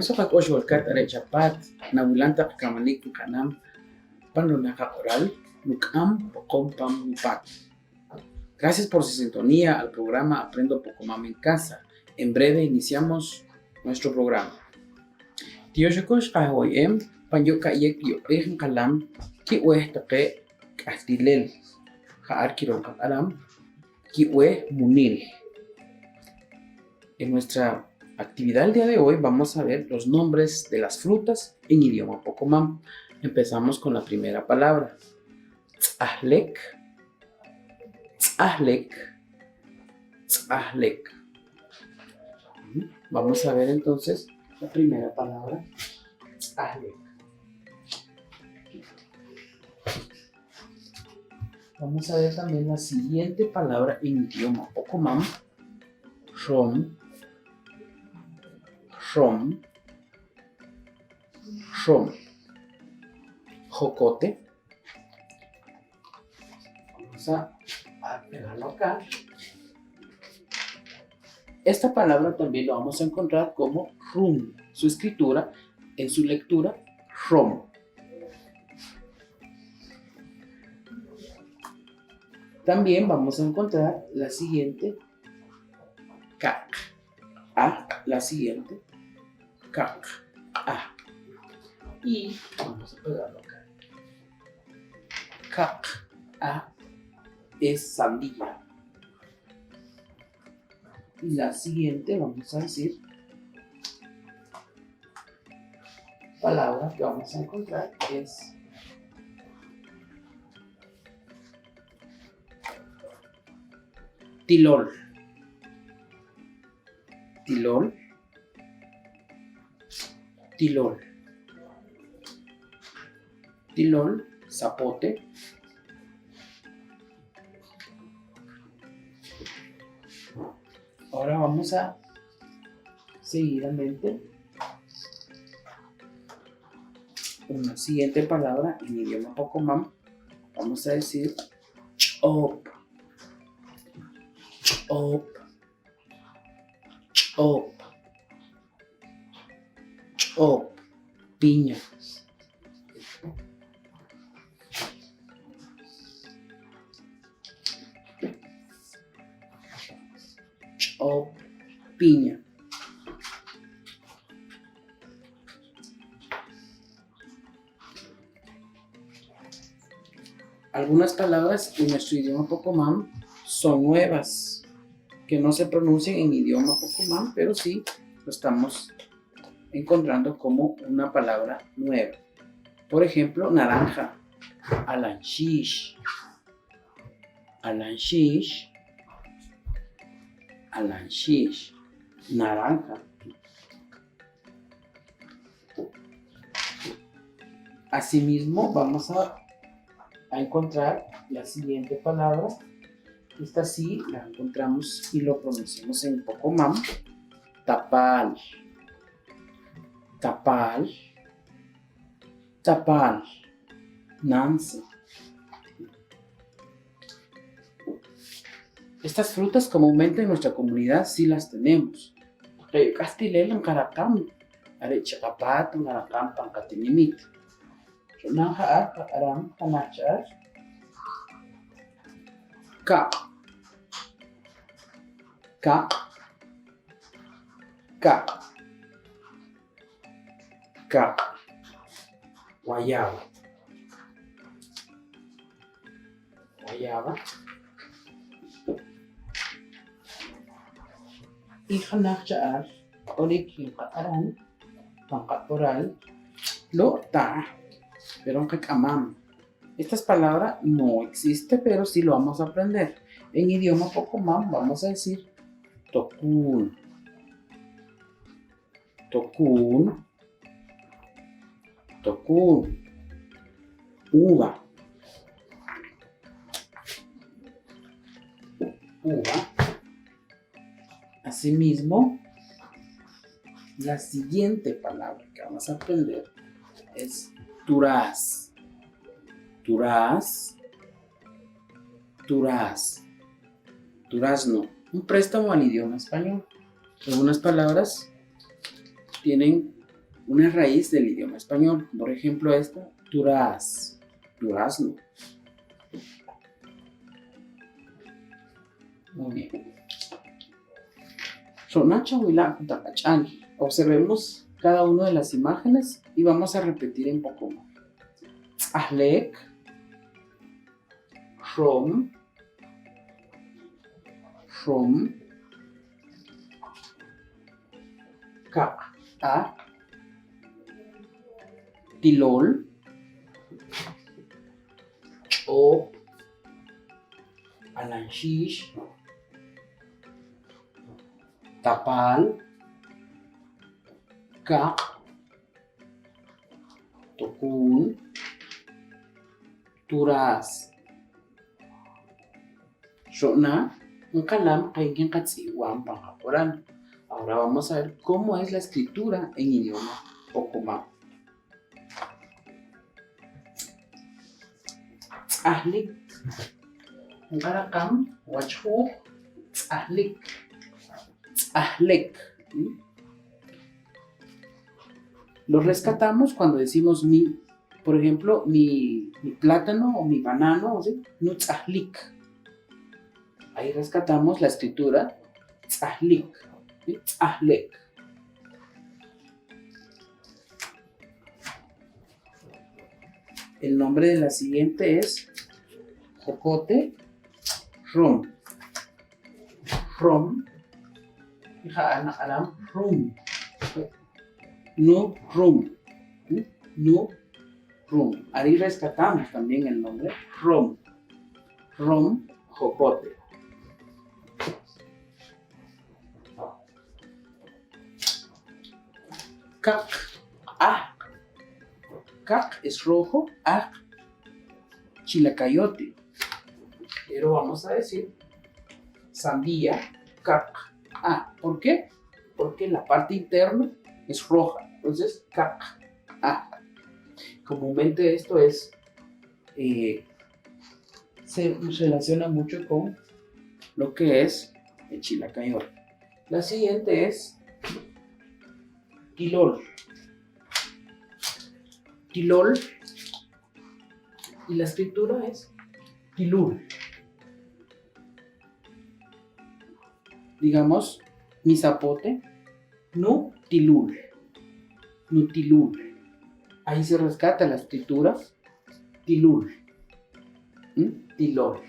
Ayamsakak Oshwalkat Arechapat, Nabulanta Kamalik Kanam, Panunaka Oral, Nukam Pocompam Nupak. Gracias por su sintonía al programa Aprendo Pocomam en Casa. En breve iniciamos nuestro programa. Tiyoshokosh Kahoyem, Panyoka Yek Yoejan Kalam, Kiwe Tape Kastilel, Haar Kiron Alam, Kiwe Munil. En nuestra actividad del día de hoy vamos a ver los nombres de las frutas en idioma Pocomam. Empezamos con la primera palabra. Tz'ahlek, tz'ahlek, tz'ahlek. Vamos a ver entonces la primera palabra. Tz'ahlek. Vamos a ver también la siguiente palabra en idioma Pocomam. Rom, rom, rom. Jocote. Vamos a pegarlo acá. Esta palabra también lo vamos a encontrar como rum. Su escritura, en su lectura, rom. También vamos a encontrar la siguiente, kak. La siguiente, kak. Y vamos a pegarlo acá. Kak. Es sandía. Y la siguiente vamos a decir palabra que vamos a encontrar es tilol. Tilol. Tilol. Tilol, zapote. Ahora vamos a seguidamente una siguiente palabra en idioma Pocomam. Vamos a decir chop, chop, chop, chop, piña. Chop, piña. Algunas palabras en nuestro idioma Pocomam son nuevas, que no se pronuncian en idioma Pocomam, pero sí lo estamos encontrando como una palabra nueva. Por ejemplo, naranja, alanshish, alanshish, alanshish, naranja. Asimismo, vamos a encontrar la siguiente palabra. Esta sí la encontramos y lo pronunciamos en Pocomam. Tapal, tapal, tapal, Nancy. Estas frutas comúnmente en nuestra comunidad sí las tenemos. Castilel en Caracam, Arechapapat, en Caracam, Pancatinimit. Runanja, Aram, Panachar, Ka, Ka, Ka, Ka, Guayaba, Guayaba. Ihanachar, Olikin Kataran, Pancatoral, Lota, pero Amam. Estas palabras no existen, pero sí lo vamos a aprender. En idioma Pocomam vamos a decir Tokun, Tokun, Tokun, uva, uva. Asimismo, la siguiente palabra que vamos a aprender es turaz. Turaz, turaz, durazno. Un préstamo al idioma español. Algunas palabras tienen una raíz del idioma español. Por ejemplo, esta, duraz, durazno. Muy bien. Observemos cada una de las imágenes y vamos a repetir en poco más. Ahlek, Rom, Ka, Tilol, O, Alanshish, Tapal, Ka, Tokun, Turas. Shona, un kalam hay quien katsiwan pangaporan. Ahora vamos a ver cómo es la escritura en idioma Pokemon. Ahlik, un karakam, wachhu, ahlik, ahlek. Lo rescatamos cuando decimos mi, por ejemplo, mi plátano o mi banano, ¿sí? Nutzahlik. Ahí rescatamos la escritura tzahlik, ¿sí? Ahlek. El nombre de la siguiente es Jocote Rom. Rom. Rum. No Rum. No Rum. Ahí rescatamos también el nombre Rom. Rom Jocote. Kak. Kak es rojo. Chilacayote. Pero vamos a decir sandía. Kak. ¿Por qué? Porque la parte interna es roja. Entonces, kak. Comúnmente esto es se relaciona mucho con lo que es el chilacayote. La siguiente es Tilol. Tilol. Y la escritura es Tilul. Digamos, mi zapote, no Tilul. Nutilul. Ahí se rescata la escritura Tilul. Tilol.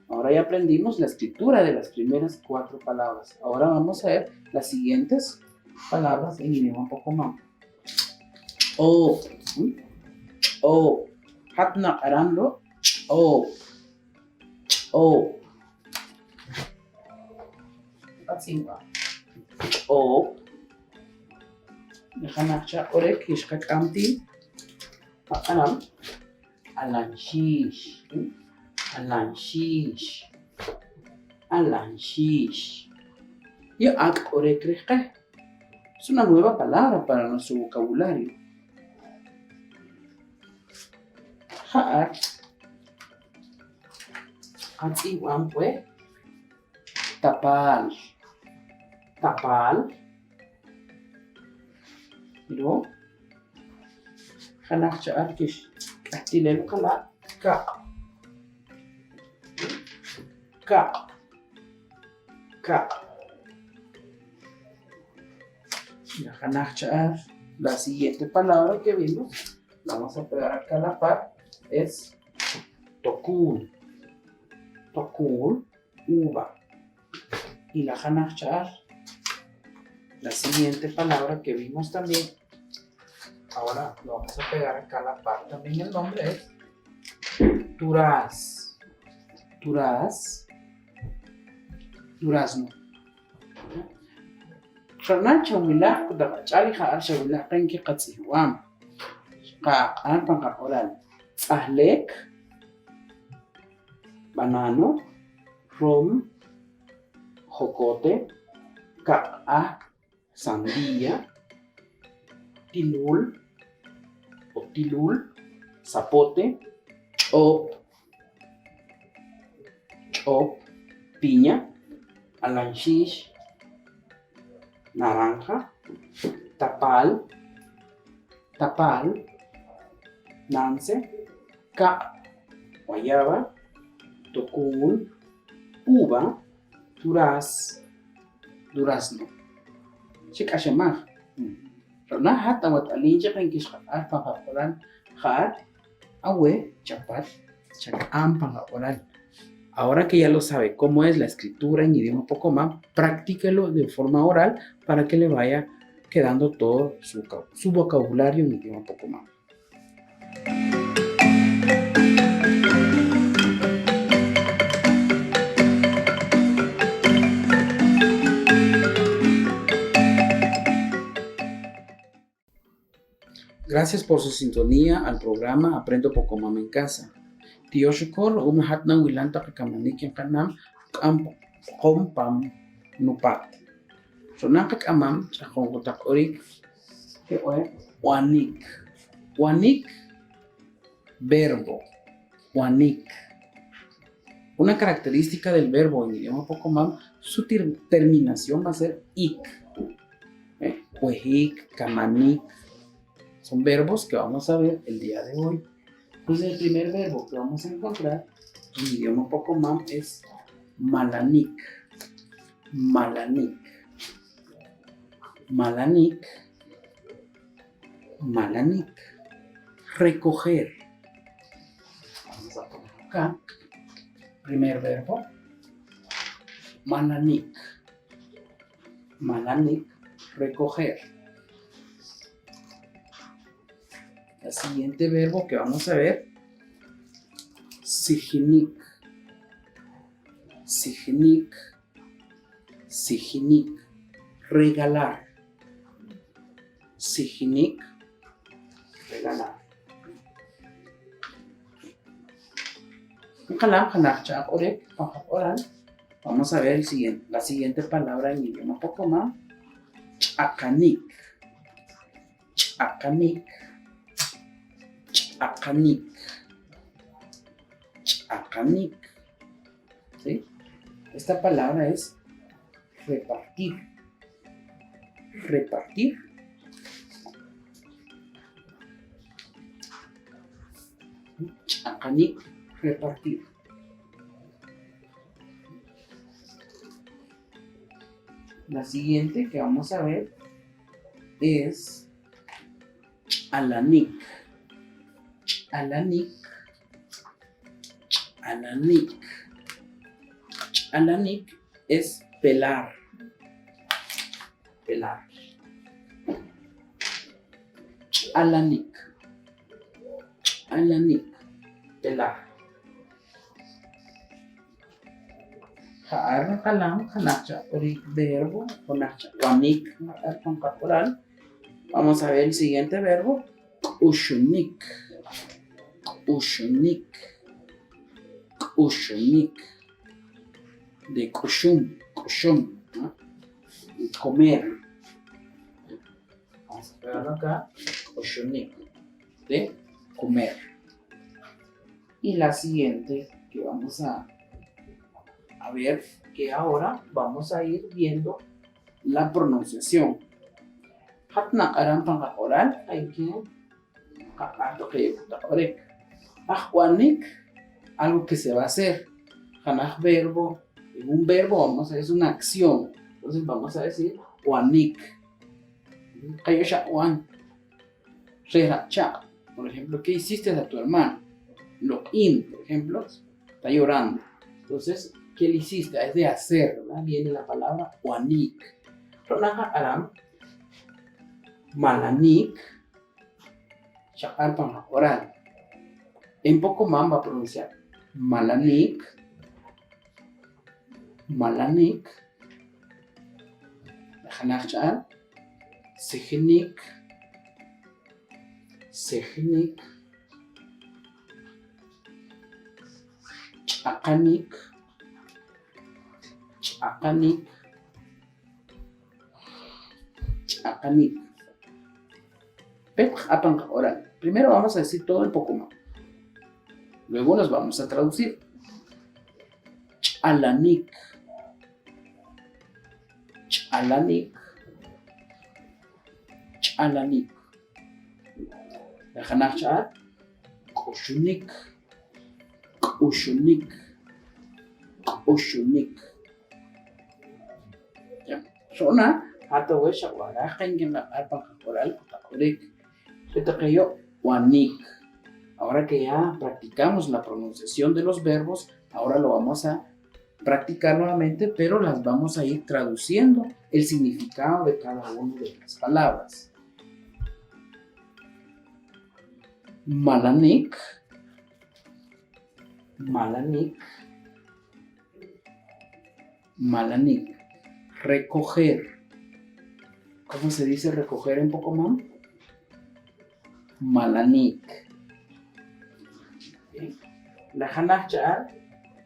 Ahora ya aprendimos la escritura de las primeras 4 palabras. Ahora vamos a ver las siguientes palabras en idioma Pokemon. O. Hatna arando. O. O. Nahanacha orek ishkakamti. Aram. Alanshish. Y ak orekrejke. Es una nueva palabra para nuestro vocabulario. Ha'ak. Hatziwan fue. Tapal. ¿No? Hanach arkish. Ahtilelu kala. Ka. La siguiente palabra que vimos, la vamos a pegar acá a la par, es Tokun. Tokun, uva. Y la hanachar, la siguiente palabra que vimos también, ahora lo vamos a pegar acá a la par, también el nombre es Turaz. Durazno. Shanacha wila kudakachari haarsha wila kanki qatsiwam. Anpan oral. Ahlek, banano, rom, jocote, sandía, tilul, zapote, chop, piña, Alanchish, naranja, tapal, nance, ca, guayaba, tocún, uva, durazno. Chik ashamah. Rona hat awat alinja kan kishkat pangakoran hat awe chapat chakam pangakoran. Ahora que ya lo sabe cómo es la escritura en idioma Pocomam, practíquelo de forma oral para que le vaya quedando todo su vocabulario en idioma Pocomam. Gracias por su sintonía al programa Aprendo Pocomam en Casa. Tío Shukor, hat na wilanta kakamanik yang kanam kompam nupat. Sonakak amam chakong kotak orik wanik. Wanik, verbo. Wanik. Una característica del verbo en idioma Pocomam, su terminación va a ser ik. Huejik, kamanik. Son verbos que vamos a ver el día de hoy. Entonces el primer verbo que vamos a encontrar en idioma Pocomam es malanik. Malanik. Malanik. Malanik. Recoger. Vamos a poner acá. Primer verbo. Malanik. Malanik. Recoger. El siguiente verbo que vamos a ver, sijinik. Sijinik. Sijinik. Regalar. Sijinik. Regalar. Vamos a ver la siguiente palabra en idioma Pocomam. Chakanik. Chakanik. Chakanik. Chakanik. ¿Sí? Esta palabra es repartir. Repartir. Chakanik. Repartir. La siguiente que vamos a ver es alanik. Alanik. Alanik. Alanik es pelar. Pelar. Alanik. Alanik. Pelar. Haar kalam kanacha orik verbo konacha wanik concaporal. Vamos a ver el siguiente verbo. Ushunik. Ushunik. Ushunik. De kushum. Kushum. ¿No? Comer. Vamos a pegarlo acá. Ushunik. De comer. Y la siguiente que vamos a ver, que ahora vamos a ir viendo la pronunciación. Hatna aran pangakoral hay que Wanik, algo que se va a hacer. Hanaj verbo. En un verbo vamos a decir una acción. Entonces vamos a decir wanik. Kayosha wan. Rehacha. Por ejemplo, ¿qué hiciste a tu hermano? Lo in, por ejemplo, está llorando. Entonces, ¿qué le hiciste? Es de hacer, ¿verdad? Viene la palabra wanik. Ronaja aram. Malanik. Shakal oral. En Pocomam va a pronunciar malanik. Malanik. Hanach cha'al. Sijinik. Sijinik. Chakanik. Chakanik. Chakanik. Oral. Primero vamos a decir todo en Pocomam. Luego los vamos a traducir. Alanik. ch'alanik, ch'alanik. Lajanaj ch'al, k'uxunik, k'uxunik, k'uxunik. Ya, xona hata wexa warajin la arpa corporal takorik. Yo wanik. Ahora que ya practicamos la pronunciación de los verbos, ahora lo vamos a practicar nuevamente, pero las vamos a ir traduciendo el significado de cada una de las palabras. Malanik, malanik, malanik. Recoger. ¿Cómo se dice recoger en Pocomam? Malanik. La hanachar,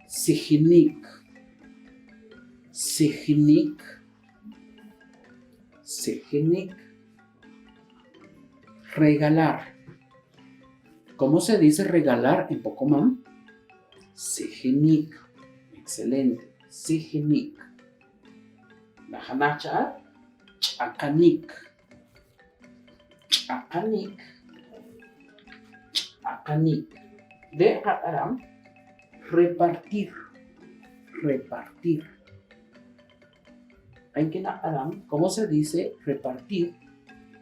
sijinik, sijinik, sijinik. Regalar. ¿Cómo se dice regalar en Pocomam? Sijinik. Excelente. Sijinik. La hanachar, ch'akanik, ch'akanik, ch'akanik. De Aram, repartir, repartir. En que Aram, ¿cómo se dice repartir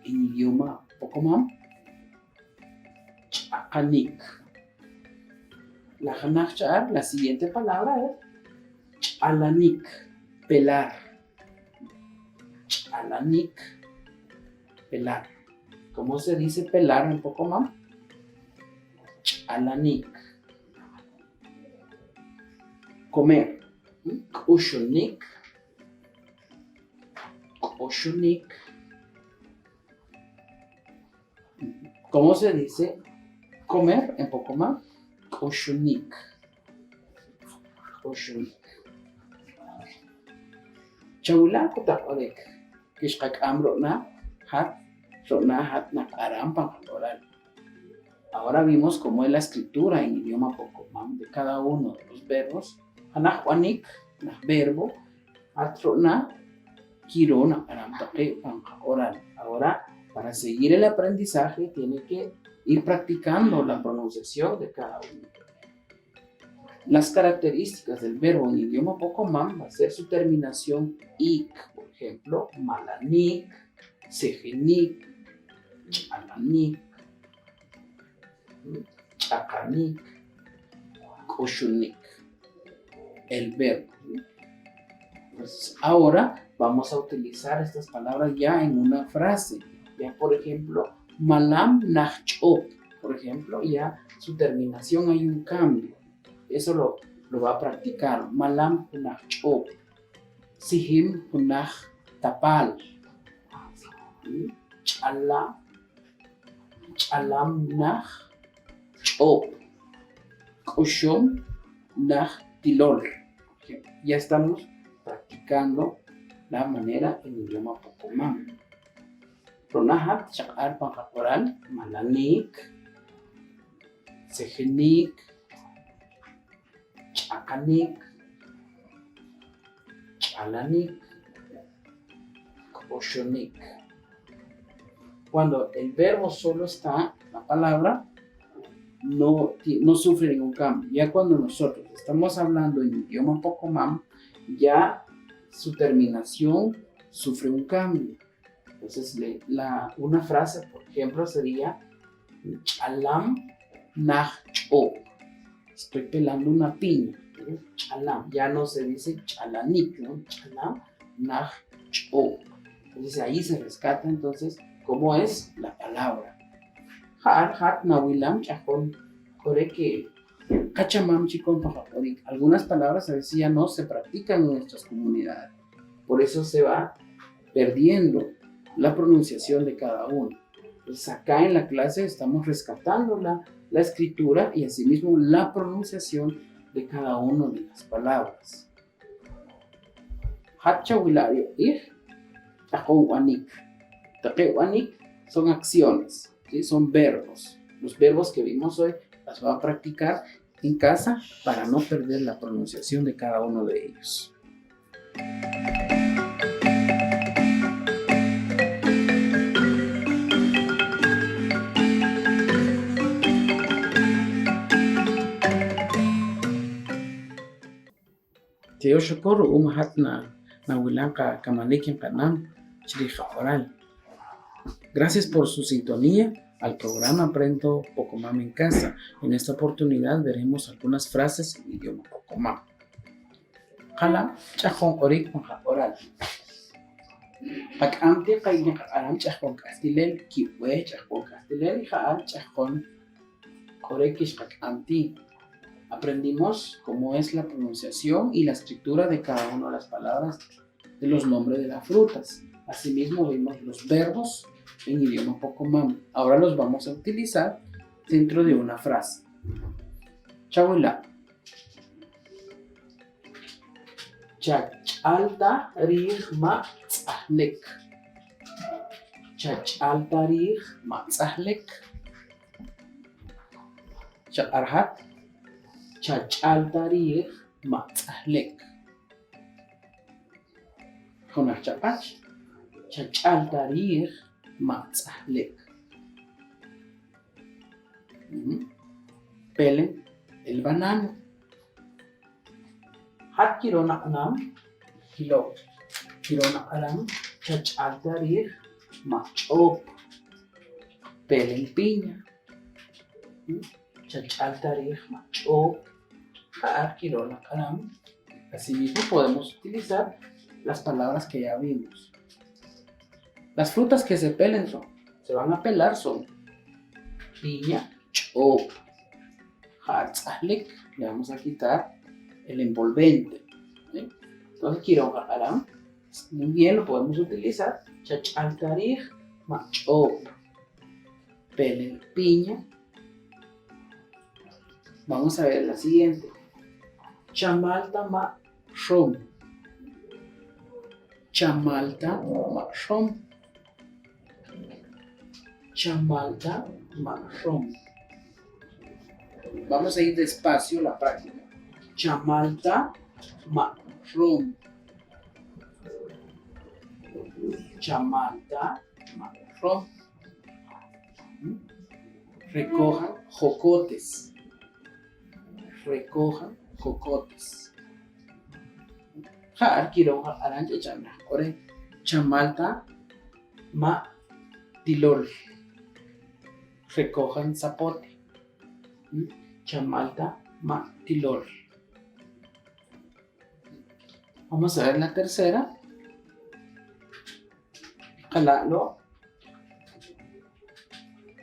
en idioma Pocomam? Ch'akanik. La hanachar, la siguiente palabra es ch'alanik, pelar. Ch'alanik, pelar. ¿Cómo se dice pelar en Pocomam? Ch'alanik. Comer. K'uxunik, k'uxunik. ¿Cómo se dice comer en Pocomam? K'uxunik, k'uxunik. Chawla kutakorek. Kishkak amrona hat na aram oral. Ahora vimos cómo es la escritura en idioma Pocomam de cada uno de los verbos. Hanaj wanik, verbo, atrona, kirona, aram oral. Ahora, para seguir el aprendizaje, tiene que ir practicando la pronunciación de cada uno. Las características del verbo en idioma Pocomam va a ser su terminación ik. Por ejemplo, malanik, sejenik, ch'alanik, ch'akanik, k'uxunik. El verbo. Entonces, ahora vamos a utilizar estas palabras ya en una frase. Ya, por ejemplo, malam nach'op. Por ejemplo, ya su terminación hay un cambio. Eso lo va a practicar. Malam nach'op. Sihim hunach tapal. Chalam nach ch'op. K'ushum nach tilol. Ya estamos practicando la manera en idioma Pocomam. Ronahat chakar pancaporal, malanik, sejenik, ch'akanik, ch'alanik, k'uxunik. Cuando el verbo solo está, la palabra no sufre ningún cambio. Ya cuando nosotros estamos hablando en idioma Pocomam, ya su terminación sufre un cambio. Entonces, una frase, por ejemplo, sería chalam nach'op. Estoy pelando una piña. Chalam. Ya no se dice chalanik, ¿no? Chalam nach'op. Entonces, ahí se rescata entonces cómo es la palabra. Hat nawilam chajón. Core que cachamam chicón pajaporik. Algunas palabras a veces ya no se practican en nuestras comunidades. Por eso se va perdiendo la pronunciación de cada uno. Entonces acá en la clase estamos rescatando la escritura y asimismo la pronunciación de cada una de las palabras. Hatchawilario ir, tajowanik. Tajowanik son acciones, ¿sí? Son verbos. Los verbos que vimos hoy las va a practicar en casa para no perder la pronunciación de cada uno de ellos. Yo shukuru hatna nawilanka kamanikin kanam chriha oral. Gracias por su sintonía al programa Aprendo Pocomam en Casa. En esta oportunidad veremos algunas frases en idioma Pocomam. Kala chajón orik oral. Pag-amti kay alam chajón kastilel kiwe chajón kastilel jaal chajón orekish pag-amti. Aprendimos cómo es la pronunciación y la escritura de cada una de las palabras de los nombres de las frutas. Asimismo vimos los verbos en idioma Pocomam. Ahora los vamos a utilizar dentro de una frase. Chawila. Chachalta rih ma'tzahlek. Chachalta rih ma'tzahlek. Cha'arhat. Chachalta rih ma'tzahlek. Jonah chapach. Chachalta rih ma'tzahlek. Pelen el banano. Hat kirona anam kilo. Kirona anam chachalta rih ma'chop. Pelen piña. Chachalta rih ma'chop. Hat kirona anam. Asimismo podemos utilizar las palabras que ya vimos. Las frutas que se van a pelar son piña, chop, hatzahlik, le vamos a quitar el envolvente. ¿Sí? Entonces, quiero aram, muy bien, lo podemos utilizar. Chachaltarij, machop, pelen piña. Vamos a ver la siguiente. Chamalta ma shom. Chamalta ma shom. Chamalta marrón. Vamos a ir despacio la práctica. Chamalta marrón. Chamalta marrón. Recojan jocotes. Recojan jocotes. Jaar quiero aranja chamna. Ore chamalta ma tilol. Recojan zapote. Chamalta ma tilol. Vamos a ver la tercera. Jalalo.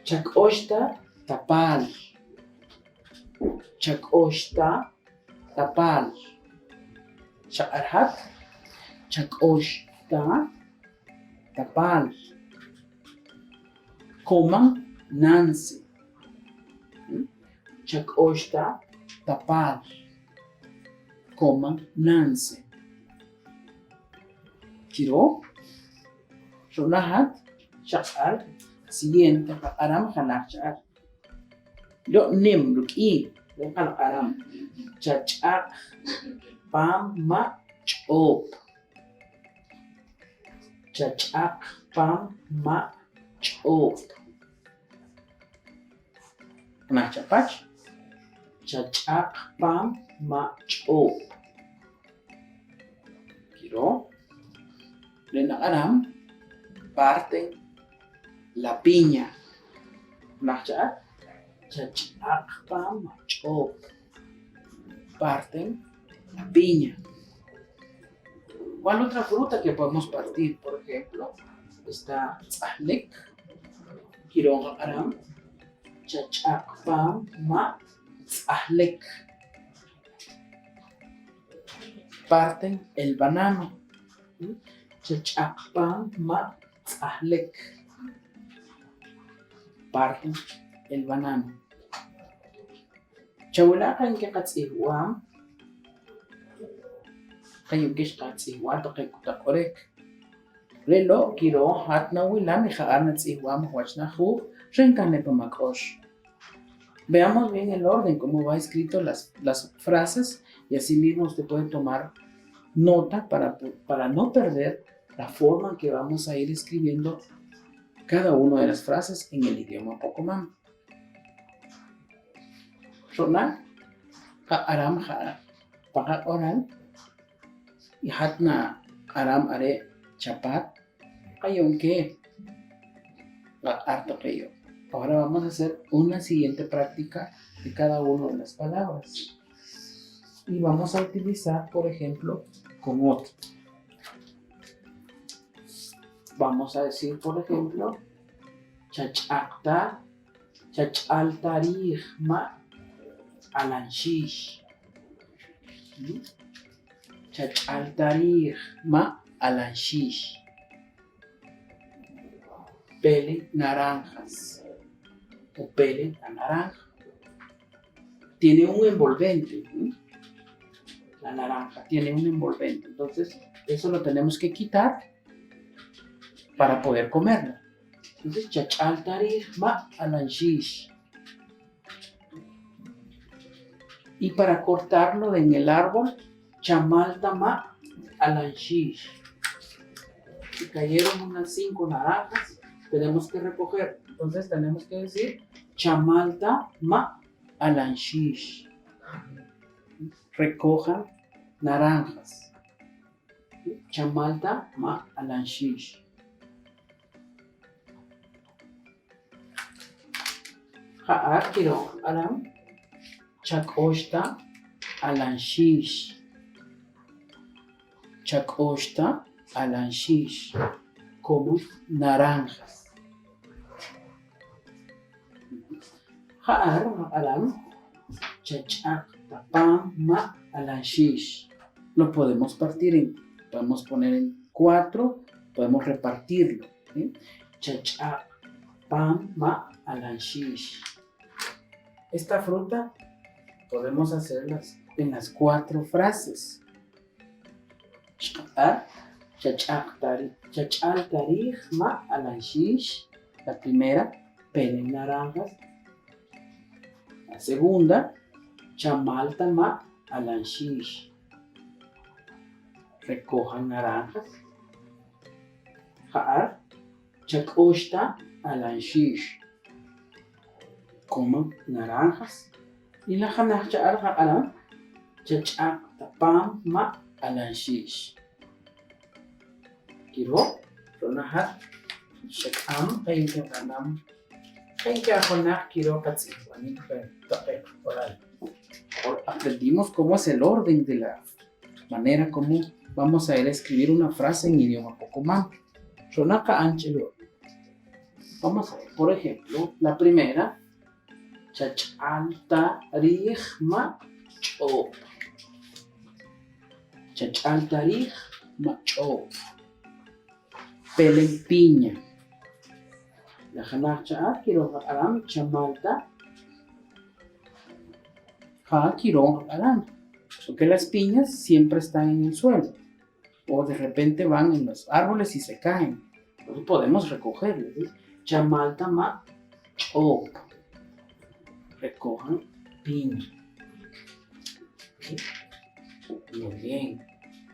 Chakoshta tapal. Chakoshta tapal. Chakarhat. Chakoshta tapal. Coman Nancy. Chakoshta tapal. Coman Nancy. Kiro. Shonahat. Chakar. Siguiente. Aram halak chakar. Lo nim ruki. Lo halak aram. Chachak. Pam ma chop. Chachak. Pam ma chop. Nah chapach. Chachak pam ma chop. Kiro. Lena aram. Parten la piña. Nah chachak. Chachak pam ma chop. Parten la piña. ¿Cuál otra fruta que podemos partir? Por ejemplo, está tzahlek. Kiro aram. Chachak pam ma tzahlek. Parten el banano. Chachak pam ma tzahlek. Parten el banano. Chawulakan ke katsihuam. Kayo gish katsihuam to kay kutakorek. Relo kiro hat na wilam ijaar na tsihuam huach na hu. Veamos bien el orden, cómo va escrito las frases, y así mismo usted puede tomar nota para no perder la forma en que vamos a ir escribiendo cada una de las frases en el idioma Pocomam. Shona, aram, paga oral, y hatna aram are chapat, kayon que harto que yo. Ahora vamos a hacer una siguiente práctica de cada una de las palabras. Y vamos a utilizar, por ejemplo, con otro. Vamos a decir, por ejemplo, chachakta, chachaltarihma alanshish. Chachaltarihma alanshish. Pele naranjas o pele a naranja. Tiene un envolvente. La naranja tiene un envolvente. Entonces, eso lo tenemos que quitar para poder comerlo. Entonces, chachaltarihma alanshish. Y para cortarlo en el árbol, chamaltama alanshish. Si cayeron unas 5 naranjas, tenemos que recoger. Entonces tenemos que decir chamaltama alanshish. Recojan naranjas. Chamaltama alanshish. Ha'ar kiro alam chakoshta alanshish. Chakoshta alanshish. Como naranjas. Ha'ar alam chachakpama alanshish. Lo podemos partir podemos poner en 4, podemos repartirlo. Chachakpama alanshish. Esta fruta podemos hacerlas en las 4 frases. Chachaltarihma alanshish. La primera, pelen naranjas. La segunda, chamaltama alanshish. Recojan naranjas. Ha'ar, chakoshta alanshish. Coman naranjas. Y la hanacha'ar ha'alam, chachakpama alanshish. Kiro, ronahat, shakam, kayo kanam. Kayo konak kiro katsiwanin per oral. Aprendimos cómo es el orden de la manera como vamos a ir a escribir una frase en idioma Pocomam. Ronaka anchelo. Vamos a ver, por ejemplo, la primera. Chachaltarihma chop. Chachaltarihma chop. Pelen piña. La hanacha quiero aram chamalta. Ha quiero aram. Porque las piñas siempre están en el suelo. O de repente van en los árboles y se caen. Entonces podemos recogerlas. Chamalta ma chop. Recojan piña. Muy bien.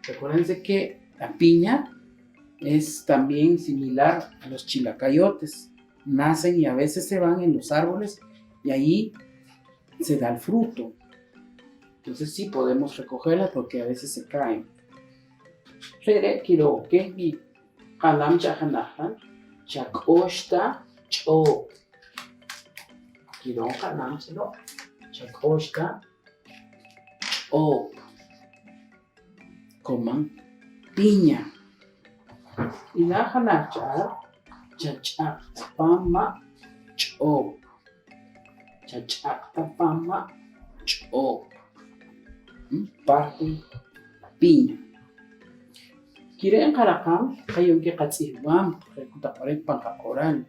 Recuérdense que la piña es también similar a los chilacayotes. Nacen y a veces se van en los árboles y ahí se da el fruto. Entonces sí podemos recogerlas porque a veces se caen. Rere kiro que mi halam chahanahan chakoshta chop. Kiro halam selo chakoshta chop. Coman piña. Y la hanachar chachakpama chop. Chachakpama chop. Parte piña. Quieren karakam, kayon que katsiwam, recutaparek pancacoral.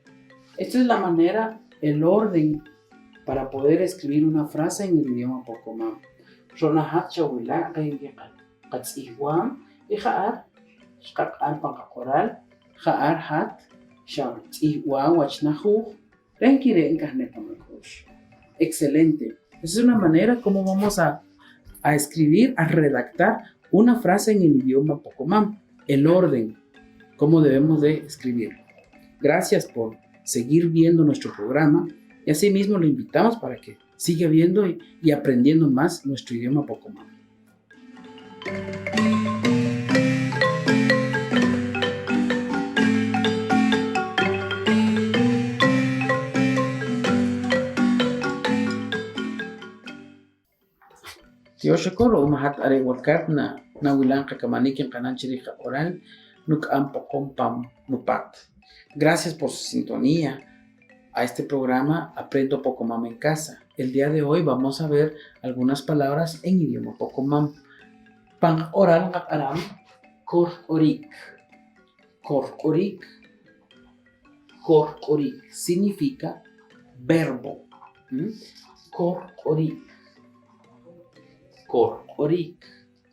Esta es la manera, el orden para poder escribir una frase en el idioma Pocomam. Ronahat chawila, kayon que katsiwam, y haar, shkakar pancacoral, haar hat, shawtiwa, wachnahu, renkire carnetamakush. Excelente. Esa es una manera como vamos a escribir, a redactar una frase en el idioma Pocomam, el orden, cómo debemos de escribirlo. Gracias por seguir viendo nuestro programa y asimismo lo invitamos para que siga viendo y aprendiendo más nuestro idioma Pocomam. Tío Shakor o Mahat Are Walkat na Wilan Kakamanikin Kananchiri Oral Nuk Ampo Kompam Nupat. Gracias por su sintonía a este programa Aprendo Pocomam en casa. El día de hoy vamos a ver algunas palabras en idioma Pocomam. Pang oral Aram Korkorik. Korkorik. Korkorik significa verbo. Korkorik. Korkorik,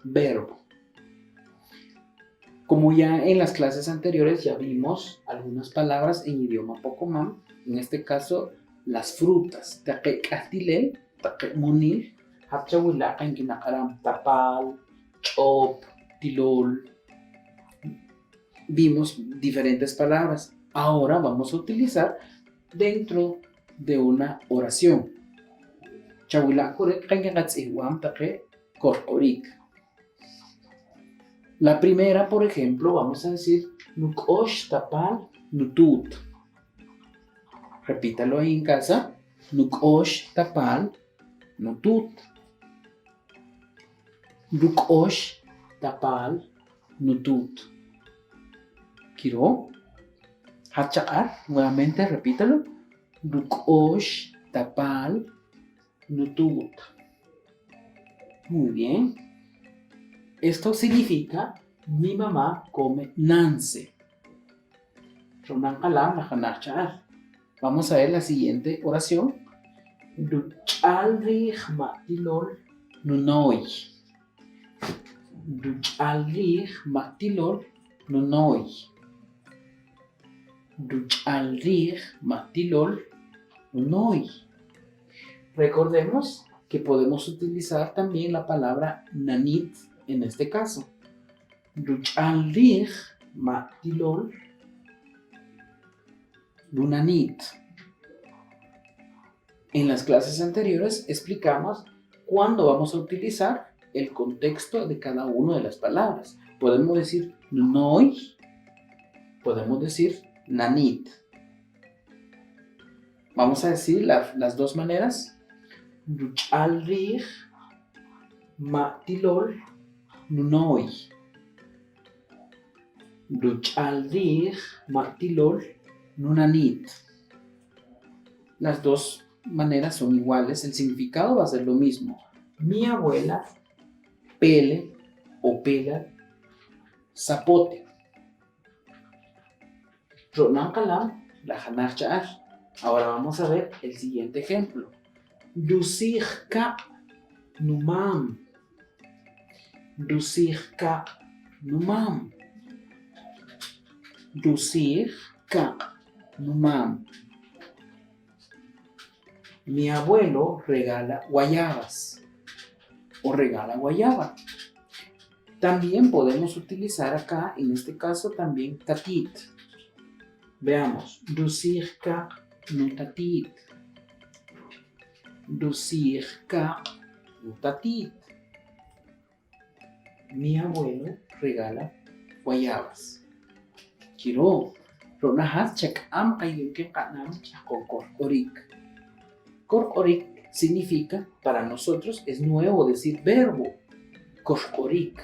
verbo. Como ya en las clases anteriores ya vimos algunas palabras en idioma Pocomam, en este caso las frutas. Take kastilel, take munil, hapchawila en kinakaram tapal, chop, tilol. Vimos diferentes palabras. Ahora vamos a utilizar dentro de una oración. La primera, por ejemplo, vamos a decir Nukosh tapal nutut. Repítalo ahí en casa. Nukosh tapal nutut. Nukosh tapal nutut. ¿Quiero? Hachar, nuevamente repítalo. Nukosh tapal nutut. Muy bien. Esto significa mi mamá come nance. Vamos a ver la siguiente oración. Duchalrich matilol nunoy. Duchalrich matilol nunoy. Duchalrich matilol nunoy. Recordemos que podemos utilizar también la palabra nanit en este caso. Duchalrich matilol lunanit. En las clases anteriores explicamos cuándo vamos a utilizar el contexto de cada una de las palabras. Podemos decir nunoy, podemos decir nanit. Vamos a decir las dos maneras. Duchalrich matilol nunoy. Duchalrich matilol nunanit. Las dos maneras son iguales, el significado va a ser lo mismo. Mi abuela pele o pela zapote. Ronankalam la hanachar. Ahora vamos a ver el siguiente ejemplo. Dusijka numam. Dusijka numam. Dusijka numam. Mi abuelo regala guayabas o regala guayaba. También podemos utilizar acá, en este caso también tatit. Veamos. Dusijka nutatit. Dusijka nutatit. Mi abuelo regala guayabas. Quiero ronahat chakam ayuke kanam con korkorik. Korkorik significa, para nosotros es nuevo decir verbo. Korkorik.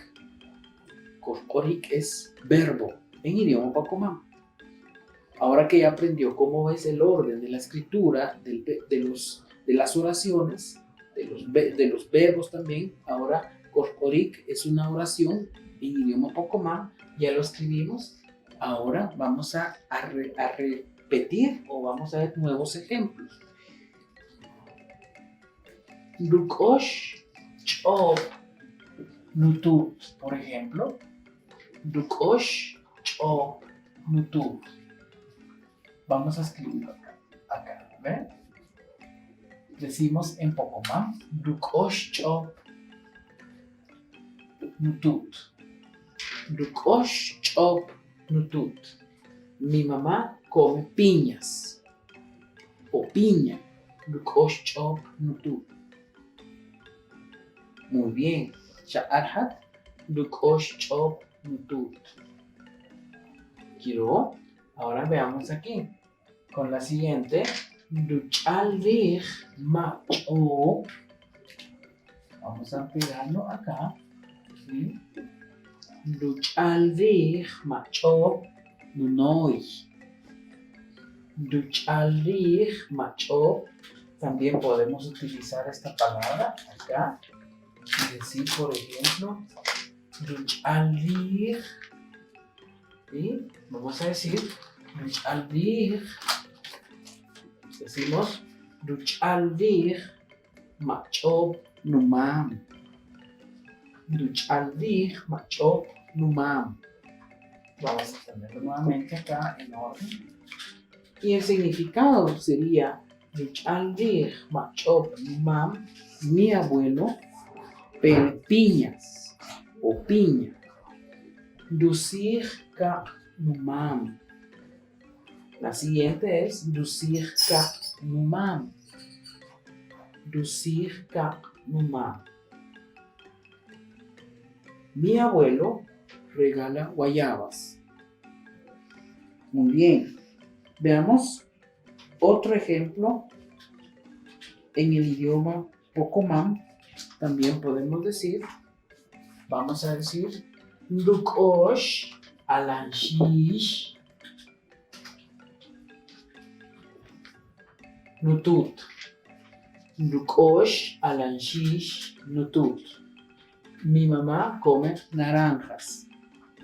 Korkorik es verbo en idioma Pocomam. Ahora que ya aprendió cómo es el orden de la escritura, de las oraciones, de los verbos también, ahora Korkorik es una oración en idioma Pocomam, ya lo escribimos. Ahora vamos a repetir o vamos a ver nuevos ejemplos. Dukosh chop nutut, por ejemplo. Dukosh chop nutut. Vamos a escribirlo acá, ¿ven? Decimos en Pocomam, Dukosh chop nutut. Dukosh chop nutut. Mi mamá come piñas o piña. Dukosh chop nutut. Muy bien. Sha'arhat Dukosh chop nutut. Quiero. Ahora veamos aquí. Con la siguiente. Duchalrich machop Vamos a pegarlo acá. ¿Sí? Duchalvig machop nunoy. Duchalvig machop. También podemos utilizar esta palabra acá y decir, por ejemplo, Duchalvig. ¿Sí? Vamos a decir Duchalvig. Decimos Duchalvig machop numam. Duchalvig machop numam. Vamos a ponerlo nuevamente acá en orden. Y el significado sería Duchalvig machop numam. Mi abuelo pele piñas o piña. Dusig ka numam. La siguiente es Dusig ka numam. Dusig ka numam. Mi abuelo regala guayabas. Muy bien. Veamos otro ejemplo en el idioma Pocomam. También podemos decir, vamos a decir, Dukosh alanshish nutut. Dukosh alanshish nutut. Mi mamá come naranjas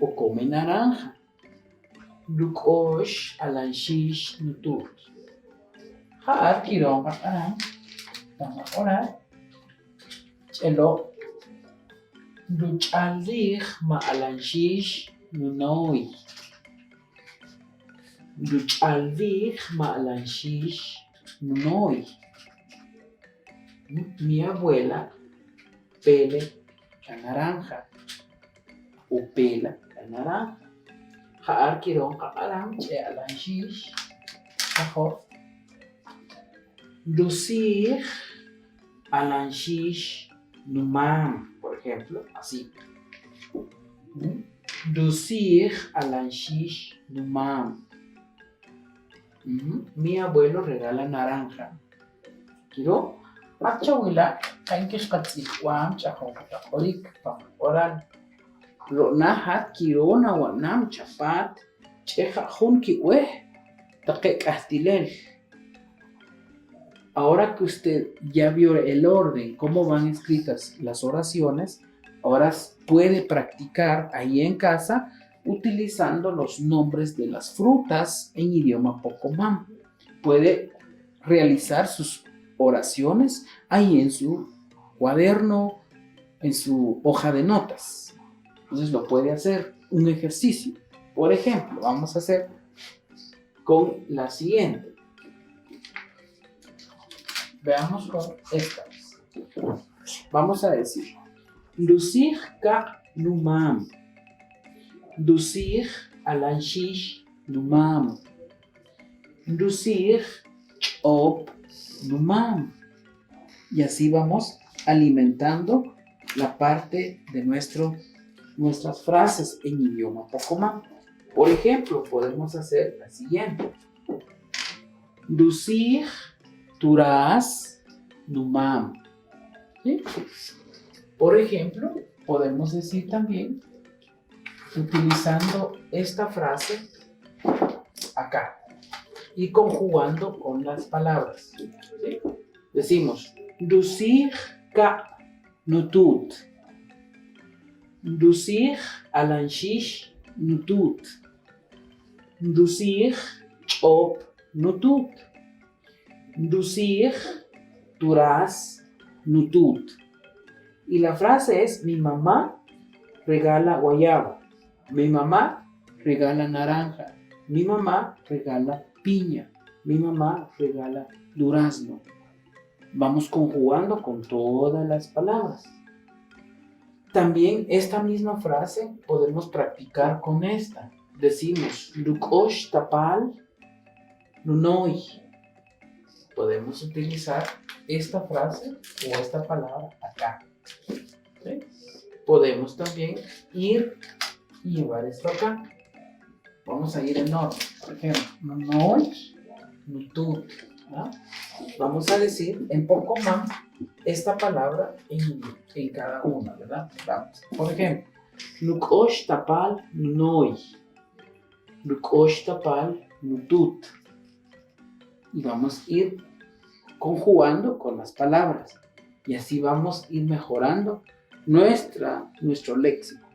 o come naranja. Dukosh alanshish nutut. Haar kirong pakaran. Tama orat. Chelo. Duchalvig maalanshish nunoy. Duchalvig maalanshish nunoy. Mi abuela pele la naranja o pela la naranja. Haar kirong kakaram che alanshish. Ajo. Dusig alanshish numam, por ejemplo, así. Dusig alanshish numam. Mi abuelo regala naranja. Quiero achawila kainkish katsikwam chahonkakorik oral. Ronahat kirona wanam chapat cheja junki weh taque castilel. Ahora que usted ya vio el orden, cómo van escritas las oraciones, ahora puede practicar ahí en casa utilizando los nombres de las frutas en idioma Pocomam. Puede realizar sus oraciones ahí en su cuaderno, en su hoja de notas. Entonces lo puede hacer un ejercicio. Por ejemplo, vamos a hacer con la siguiente. Veamos con estas. Vamos a decir Dusig ka numam. Dusig alanshish numam. Dusig chop numam. Y así vamos alimentando la parte de nuestras frases en idioma Pocomam. Por ejemplo, podemos hacer la siguiente. Dusig turas numam. ¿Sí? Por ejemplo, podemos decir también, utilizando esta frase acá y conjugando con las palabras. ¿Sí? Decimos, dusig ka nutut. Dusig alanshish nutut. Dusig chop nutut. Dusig turas nutut. Y la frase es, mi mamá regala guayaba. Mi mamá regala naranja. Mi mamá regala piña. Mi mamá regala durazno. Vamos conjugando con todas las palabras. También esta misma frase podemos practicar con esta. Decimos, Dukosh tapal nunoy. Podemos utilizar esta frase o esta palabra acá. ¿Sí? Podemos también ir y llevar esto acá. Vamos a ir en orden. Por ejemplo, nunoy, nutut. ¿verdad? Vamos a decir en Pocomam esta palabra en cada una, ¿verdad? Vamos. Por ejemplo, Nukosh tapal noi. Nukosh tapal nutut. Y vamos a ir conjugando con las palabras. Y así vamos a ir mejorando nuestro léxico.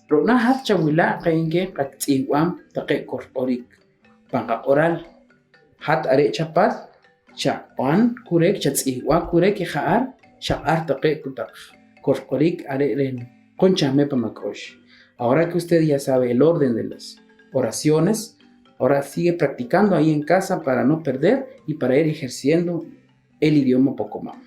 Ronahat chawila kainge katsiwam take korporik. Pangka oral. Hat are chapat. Chapan kurek chatsiwa kurek ihaar. Shaar take kutak. Korporik are ren. Conchame pamakosh. Ahora que usted ya sabe el orden de las oraciones, ahora sigue practicando ahí en casa para no perder y para ir ejerciendo el idioma Pocomam.